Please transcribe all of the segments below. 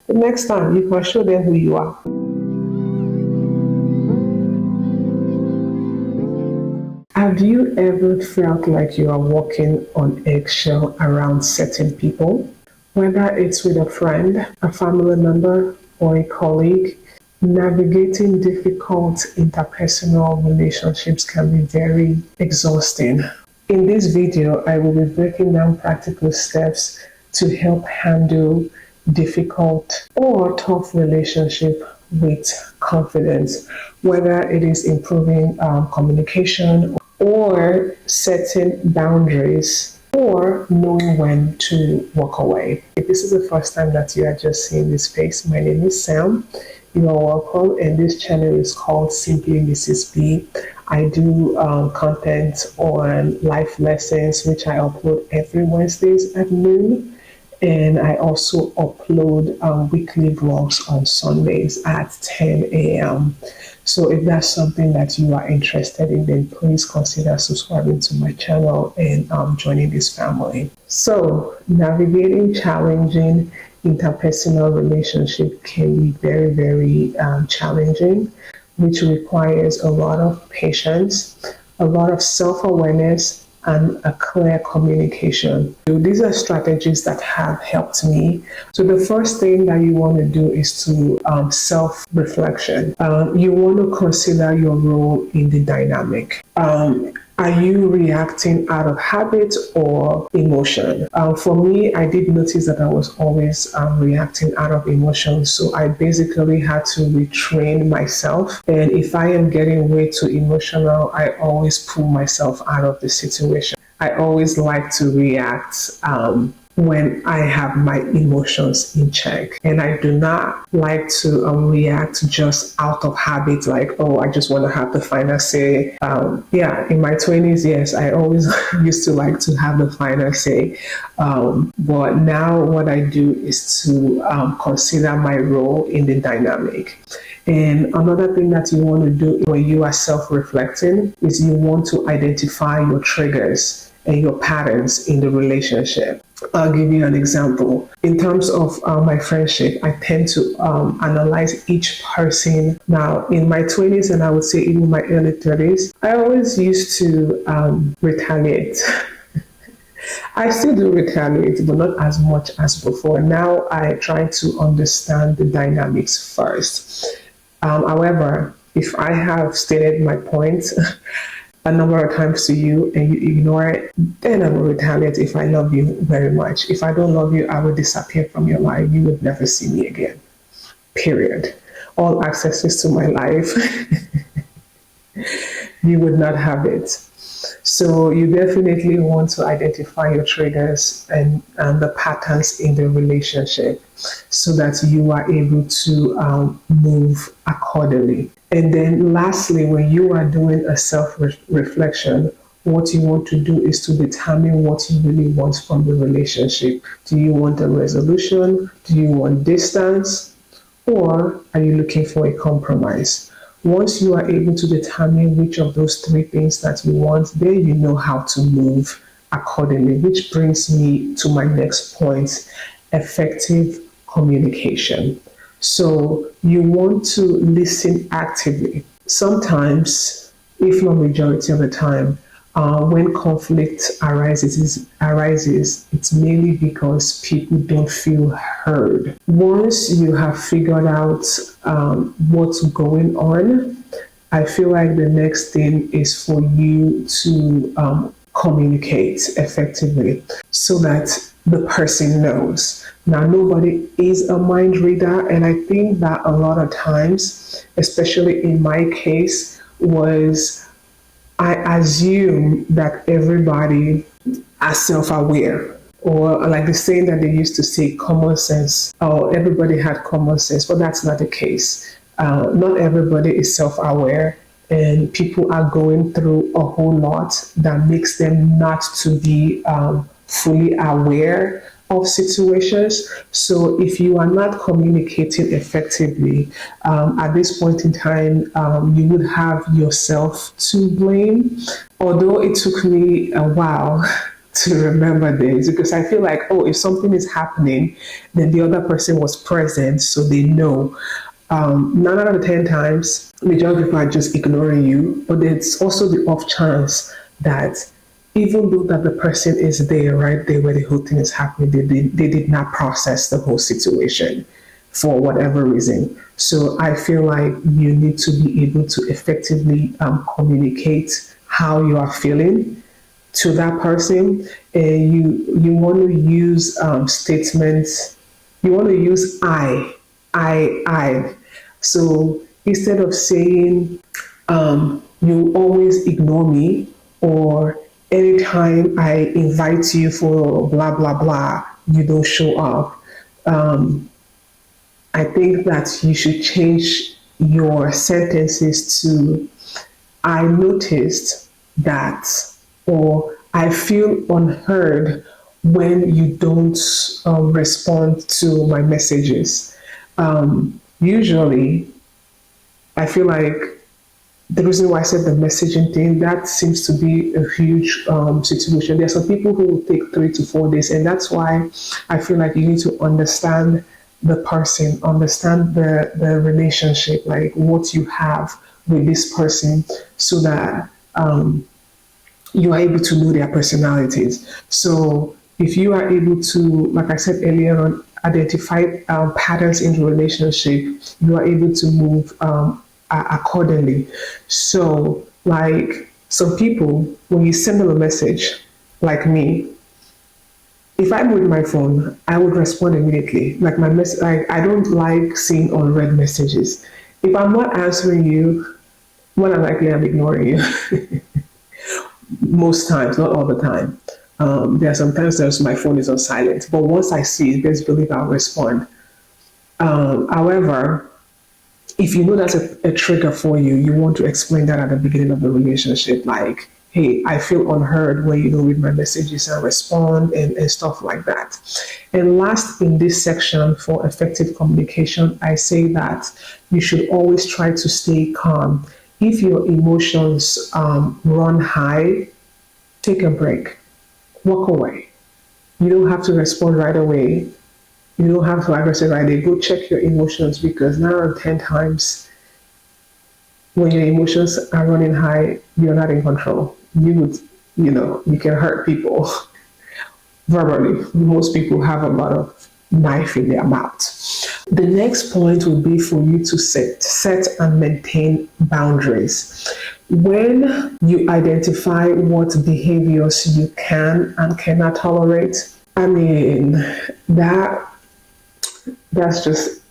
The next time you can show them who you are. Have you ever felt like you are walking on eggshell around certain people? Whether it's with a friend, a family member, or a colleague, navigating difficult interpersonal relationships can be very exhausting. In this video, I will be breaking down practical steps to help handle difficult or tough relationship with confidence, whether it is improving communication or setting boundaries or knowing when to walk away. If this is the first time that you are just seeing this face, my name is Sam. You are welcome, and this channel is called Simply Mrs. B. I do content on life lessons, which I upload every Wednesdays at noon. And I also upload weekly vlogs on Sundays at 10 a.m. So if that's something that you are interested in, then please consider subscribing to my channel and joining this family. So navigating challenging interpersonal relationship can be very, very challenging, which requires a lot of patience, a lot of self-awareness, and a clear communication. So these are strategies that have helped me. So the first thing that you want to do is to self-reflection. You want to consider your role in the dynamic. Are you reacting out of habit or emotion? For me, I did notice that I was always reacting out of emotion. So I basically had to retrain myself. And if I am getting way too emotional, I always pull myself out of the situation. I always like to react when I have my emotions in check. And I do not like to react just out of habit, like, oh, I just want to have the final say. In my 20s, yes, I always used to like to have the final say. But now what I do is to consider my role in the dynamic. And another thing that you want to do when you are self-reflecting is you want to identify your triggers and your patterns in the relationship. I'll give you an example. In terms of my friendship, I tend to analyze each person. Now, in my 20s, and I would say even my early 30s, I always used to retaliate. I still do retaliate, but not as much as before. Now I try to understand the dynamics first. However, if I have stated my point a number of times to you and you ignore it, then I will retaliate if I love you very much. If I don't love you, I will disappear from your life. You would never see me again. Period. All accesses to my life, you would not have it. So you definitely want to identify your triggers and the patterns in the relationship so that you are able to move accordingly. And then lastly, when you are doing a self-reflection, what you want to do is to determine what you really want from the relationship. Do you want a resolution? Do you want distance? Or are you looking for a compromise? Once you are able to determine which of those three things that you want, then you know how to move accordingly, which brings me to my next point, effective communication. So you want to listen actively. Sometimes, if not majority of the time, when conflict arises, it's mainly because people don't feel heard. Once you have figured out what's going on, I feel like the next thing is for you to communicate effectively so that the person knows. Now, nobody is a mind reader, and I think that a lot of times, especially in my case, was I assume that everybody are self-aware, or like the saying that they used to say, common sense, or everybody had common sense, but that's not the case. Not everybody is self-aware, and people are going through a whole lot that makes them not to be fully aware of situations. So if you are not communicating effectively, at this point in time, you would have yourself to blame. Although it took me a while to remember this, because I feel like, oh, if something is happening, then the other person was present, so they know. 9 out of 10 times, majority of people are just ignoring you, but there's also the off chance that even though that the person is there, right there where the whole thing is happening, they did not process the whole situation for whatever reason. So I feel like you need to be able to effectively communicate how you are feeling to that person, and you want to use statements. You want to use I. So instead of saying you always ignore me, or anytime I invite you for blah blah blah, you don't show up. I think that you should change your sentences to I noticed that, or I feel unheard when you don't respond to my messages. Usually, I feel like the reason why I said the messaging thing, that seems to be a huge situation. There are some people who will take 3 to 4 days, and that's why I feel like you need to understand the person, understand the relationship, like what you have with this person, so that you are able to know their personalities. So if you are able to, like I said earlier on, identify patterns in the relationship, you are able to move accordingly. So, like some people, when you send them a message, like me, if I'm with my phone, I would respond immediately. Like my mess, I don't like seeing unread messages. If I'm not answering you, more than likely I'm ignoring you. Most times, not all the time. There are sometimes there's my phone is on silent, but once I see it, best believe I'll respond. However, if you know that's a trigger for you, you want to explain that at the beginning of the relationship, like, hey, I feel unheard when you don't read my messages and respond, and stuff like that. And last in this section for effective communication, I say that you should always try to stay calm. If your emotions run high, take a break, walk away. You don't have to respond right away. You don't have to aggressive right away. Go check your emotions, because 9 out of 10 times when your emotions are running high, you're not in control. You can hurt people verbally. Most people have a lot of knife in their mouth. The next point would be for you to set and maintain boundaries. When you identify what behaviors you can and cannot tolerate, I mean, that's just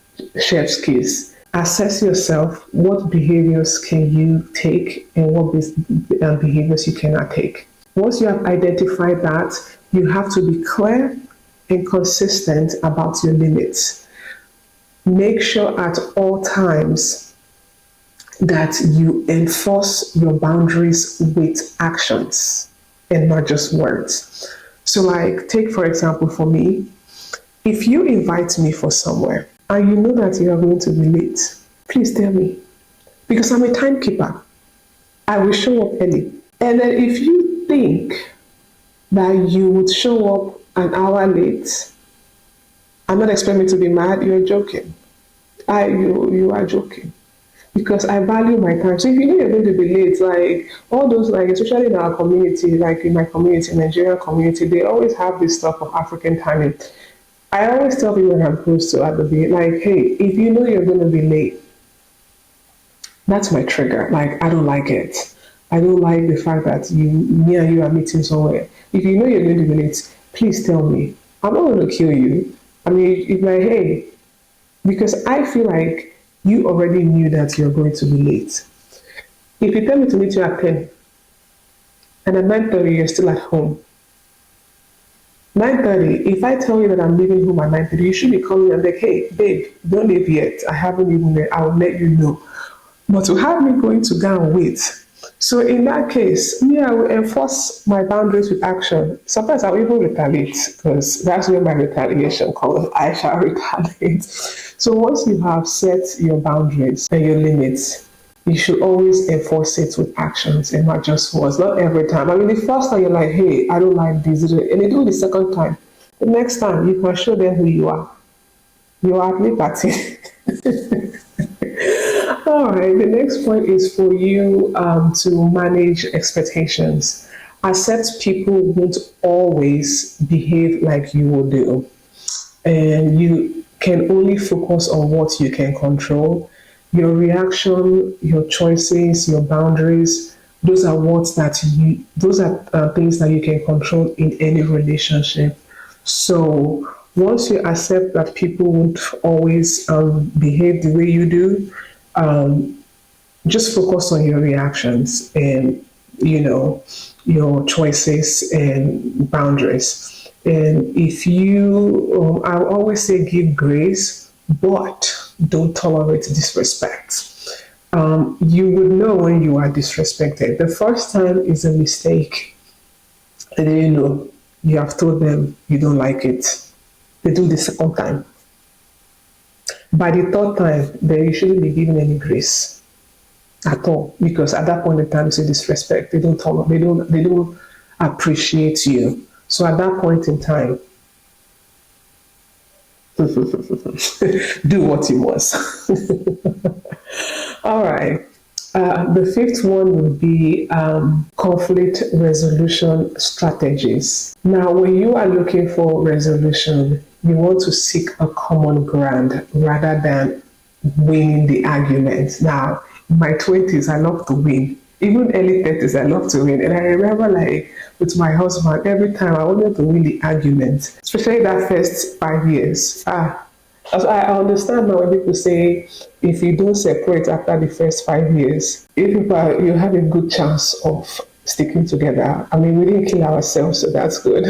chef's kiss. Assess yourself. What behaviors can you take, and what behaviors you cannot take. Once you have identified that, you have to be clear and consistent about your limits. Make sure at all times that you enforce your boundaries with actions and not just words. So, like, take for example, for me, if you invite me for somewhere and you know that you are going to be late, please tell me, because I'm a timekeeper. I will show up early. And then if you think that you would show up an hour late, I'm not expecting me to be mad. You're joking. You are joking, because I value my time. So if you know you're going to be late, like all those, like especially in our community, like in my community, Nigerian community, they always have this stuff of African timing. I always tell people when I'm close to at the beginning, like, hey, if you know you're going to be late, that's my trigger. Like, I don't like it. I don't like the fact that me and you are meeting somewhere. If you know you're going to be late, please tell me. I'm not going to kill you. I mean, it's like, hey, because I feel like you already knew that you're going to be late. If you tell me to meet you at 10, and at 9:30 you're still at home, 9:30, if I tell you that I'm leaving home at 9:30, you should be calling me and like, hey, babe, don't leave yet. I haven't even met. I'll let you know. But to have me going to go and wait. So in that case, me, I will enforce my boundaries with action. Sometimes I'll even retaliate, because that's where my retaliation comes. I shall retaliate. So once you have set your boundaries and your limits, you should always enforce it with actions and not just words. Not every time. I mean, the first time you're like, hey, I don't like this, and they do it the second time. The next time, you can show them who you are. You are at liberty. All right, the next point is for you to manage expectations. Accept people won't always behave like you will do, and you can only focus on what you can control. Your reaction, your choices, your boundaries, those are things that you can control in any relationship. So once you accept that people won't always behave the way you do, just focus on your reactions and your choices and boundaries. And if you, I always say give grace, but don't tolerate disrespect. You would know when you are disrespected. The first time is a mistake, and then you have told them you don't like it. They do the second time. By the third time, then you shouldn't be given any grace at all, because at that point in time, it's a disrespect. They don't tolerate. They don't appreciate you. So at that point in time, do what you must. All right. The fifth one would be conflict resolution strategies. Now, when you are looking for resolution, you want to seek a common ground rather than winning the argument. Now, in my 20s, I love to win. Even early 30s, I love to win. And I remember, like, with my husband, every time I wanted to win the argument, especially that first 5 years. As I understand now when people say, if you don't separate after the first 5 years, you have a good chance of sticking together. I mean, we didn't kill ourselves, so that's good.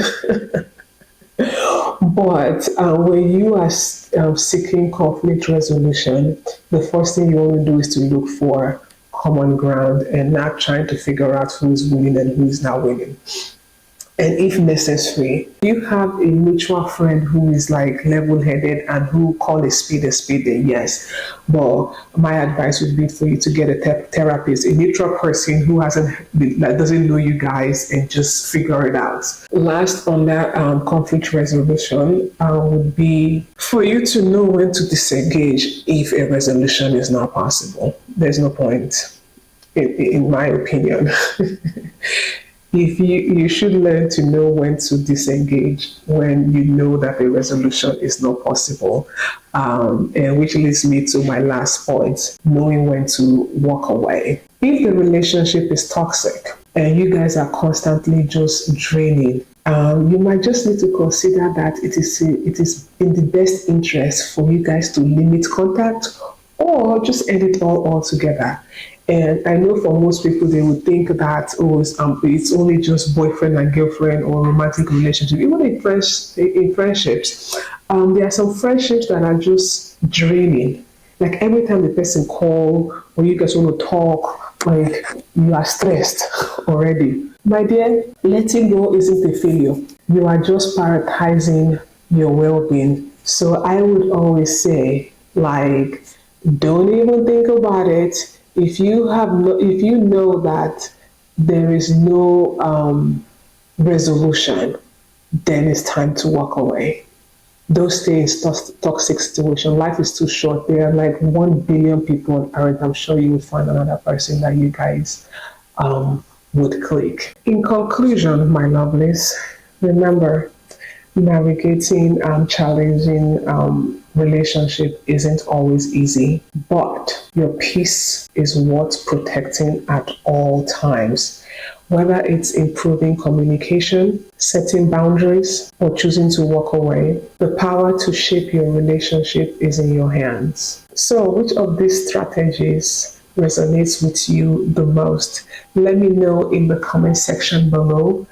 But when you are seeking conflict resolution, the first thing you want to do is to look for common ground and not trying to figure out who's winning and who's not winning. And if necessary, you have a mutual friend who is like level-headed and who call a spade, then yes. But my advice would be for you to get a therapist, a neutral person who that doesn't know you guys, and just figure it out. Last on that conflict resolution would be for you to know when to disengage if a resolution is not possible. There's no point, in my opinion. If you should learn to know when to disengage when you know that the resolution is not possible, and which leads me to my last point: knowing when to walk away. If the relationship is toxic and you guys are constantly just draining, you might just need to consider that it is in the best interest for you guys to limit contact or just end it all altogether. And I know for most people, they would think that it's only just boyfriend and girlfriend or romantic relationship. Even in friendships, there are some friendships that are just draining. Like every time the person call or you guys want to talk, like you are stressed already. My dear, letting go isn't a failure. You are just prioritizing your well-being. So I would always say, like, don't even think about it. If you know that there is no resolution, then it's time to walk away. Don't stay in toxic situation. Life is too short. There are like 1 billion people on earth. I'm sure you will find another person that you guys would click. In conclusion, my lovelies, remember, navigating challenging relationship isn't always easy, but your peace is worth protecting at all times. Whether it's improving communication, setting boundaries, or choosing to walk away, the power to shape your relationship is in your hands. So, which of these strategies resonates with you the most? Let me know in the comment section below.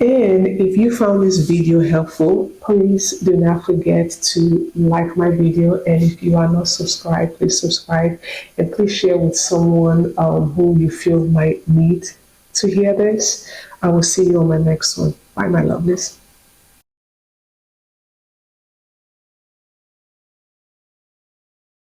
And if you found this video helpful, please do not forget to like my video. And if you are not subscribed, please subscribe. And please share with someone who you feel might need to hear this. I will see you on my next one. Bye, my lovelies.